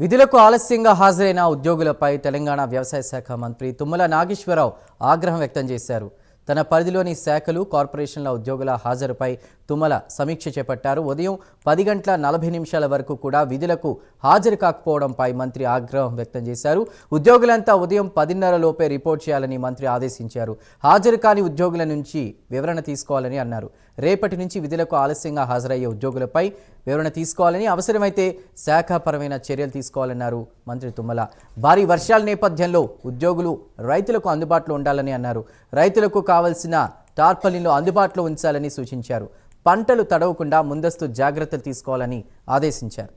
విధులకు ఆలస్యంగా హాజరైన ఉద్యోగులపై తెలంగాణ వ్యవసాయ శాఖ మంత్రి తుమ్మల నాగేశ్వరరావు ఆగ్రహం వ్యక్తం చేశారు. తన పరిధిలోని శాఖలు కార్పొరేషన్ల ఉద్యోగుల హాజరుపై తుమ్మల సమీక్ష చేపట్టారు. ఉదయం 10:40 వరకు కూడా విధులకు హాజరు కాకపోవడంపై మంత్రి ఆగ్రహం వ్యక్తం చేశారు. ఉద్యోగులంతా ఉదయం 10:30 లోపే రిపోర్ట్ చేయాలని మంత్రి ఆదేశించారు. హాజరు కాని ఉద్యోగుల నుంచి వివరణ తీసుకోవాలని అన్నారు. రేపటి నుంచి విధులకు ఆలస్యంగా హాజరయ్యే ఉద్యోగులపై వివరణ తీసుకోవాలని, అవసరమైతే శాఖాపరమైన చర్యలు తీసుకోవాలన్నారు మంత్రి తుమ్మల. భారీ వర్షాల నేపథ్యంలో ఉద్యోగులు రైతులకు అందుబాటులో ఉండాలని అన్నారు. రైతులకు కావాల్సిన టార్పాలిన్లు అందుబాటులో ఉంచాలని సూచించారు. పంటలు తడవకుండా ముందస్తు జాగ్రత్తలు తీసుకోవాలని ఆదేశించారు.